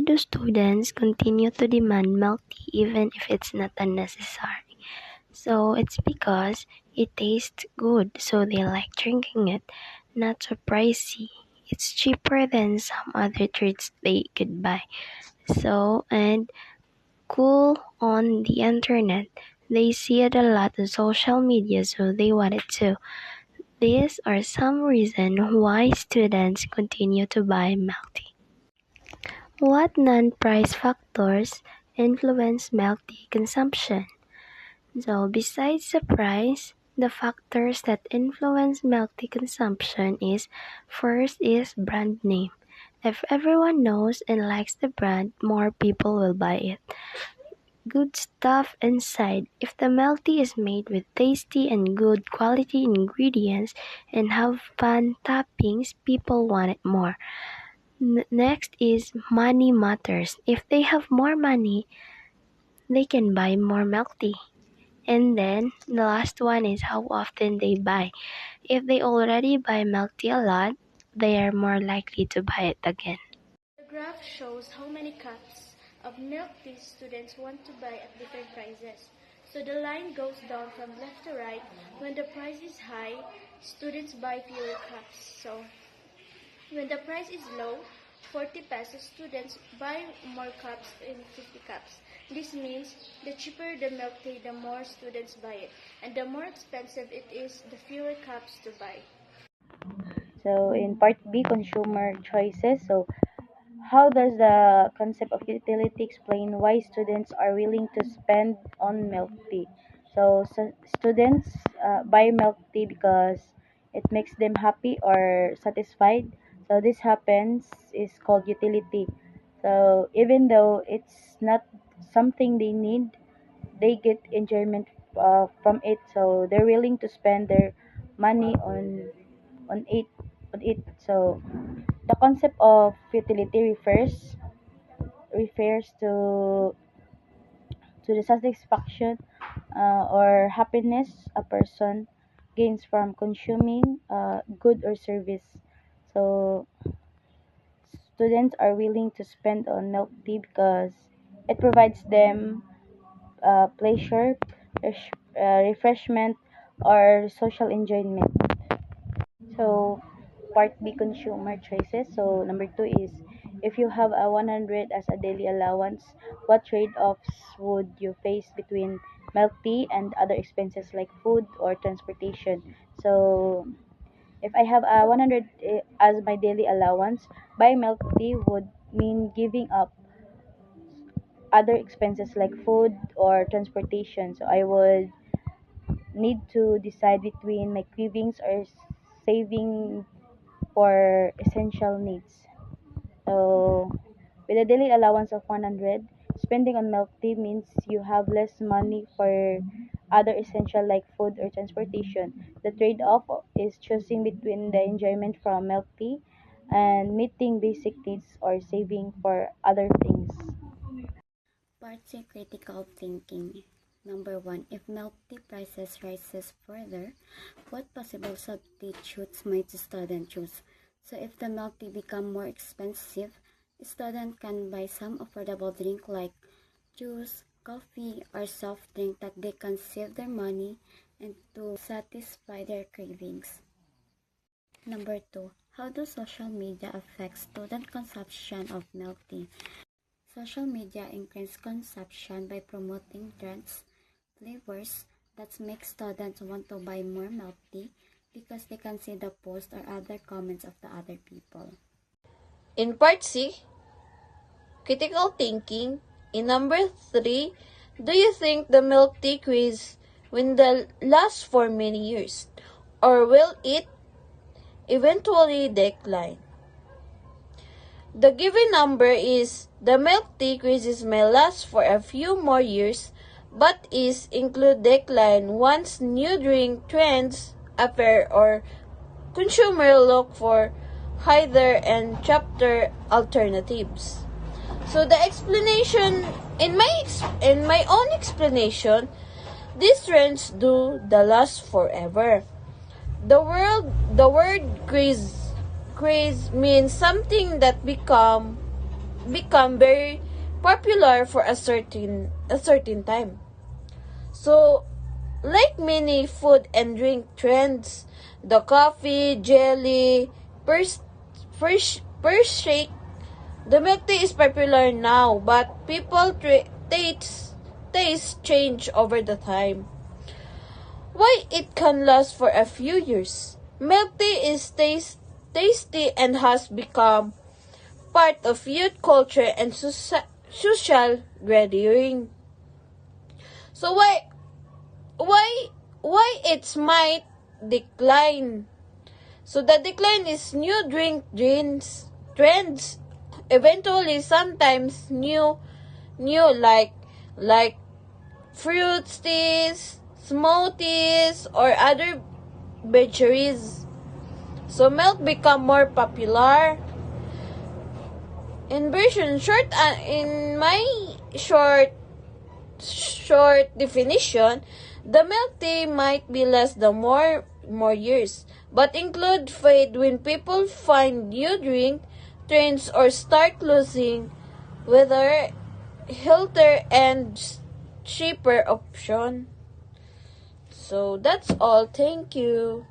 do students continue to demand milk tea even if it's not unnecessary? So it's because it tastes good, so they like drinking it. Not so pricey. It's cheaper than some other treats they could buy. So, and cool on the internet. They see it a lot on social media, so they want it too. These are some reasons why students continue to buy milk tea. What non-price factors influence milk tea consumption? So, besides the price, the factors that influence milk tea consumption is first is brand name. If everyone knows and likes the brand, more people will buy it. Good stuff inside. If the milk tea is made with tasty and good quality ingredients and have fun toppings, people want it more. Next is money matters. If they have more money, they can buy more milk tea. And then the last one is how often they buy. If they already buy milk tea a lot, they are more likely to buy it again. The graph shows how many cups of milk tea students want to buy at different prices. So the line goes down from left to right. When the price is high, students buy fewer cups. So when the price is low, 40 pesos, students buy more cups in 50 cups. This means the cheaper the milk tea, the more students buy it. And the more expensive it is, the fewer cups to buy. So in part B, consumer choices. So how does the concept of utility explain why students are willing to spend on milk tea? So, students buy milk tea because it makes them happy or satisfied. So this happens is called utility. So even though it's not something they need, they get enjoyment from it. So they're willing to spend their money on it on it. So the concept of utility refers to the satisfaction or happiness a person gains from consuming good or service. So students are willing to spend on milk tea because it provides them pleasure, refreshment, or social enjoyment. So, part B, consumer choices. So, number two is if you have a 100 as a daily allowance, what trade-offs would you face between milk tea and other expenses like food or transportation? So, if I have a 100 as my daily allowance, buy milk tea would mean giving up other expenses like food or transportation. So, I would need to decide between my cravings or saving for essential needs. So, with a daily allowance of 100, spending on milk tea means you have less money for other essential like food or transportation. The trade-off is choosing between the enjoyment from milk tea and meeting basic needs or saving for other things. Part C, critical thinking. Number 1. If milk tea prices rises further, what possible substitutes might the student choose? So if the milk tea become more expensive, student can buy some affordable drink like juice, coffee, or soft drink that they can save their money and to satisfy their cravings. Number 2. How do social media affect student consumption of milk tea? Social media increases consumption by promoting trends, flavors that make students want to buy more milk tea because they can see the post or other comments of the other people. In part C, critical thinking, in number 3, do you think the milk tea craze will last for many years, or will it eventually decline? The given number is the milk tea crazes may last for a few more years, but is include decline once new drink trends appear or consumer look for higher and chapter alternatives. So the explanation in my own explanation, these trends do the last forever. The word craze means something that become become very popular for a certain time. So, like many food and drink trends, the coffee, jelly, first shake, the milk tea is popular now, but people taste change over the time. Why it can last for a few years? Milk tea is tasty and has become part of youth culture and social gathering. So why it might decline? So the decline is new drink trends. Eventually, sometimes new like fruit teas, smoothies, or other beverages. So milk become more popular. In my short definition, the milk tea might be less than more years, but include fade when people find new drink trends or start losing whether healthier and cheaper option. So that's all. Thank you.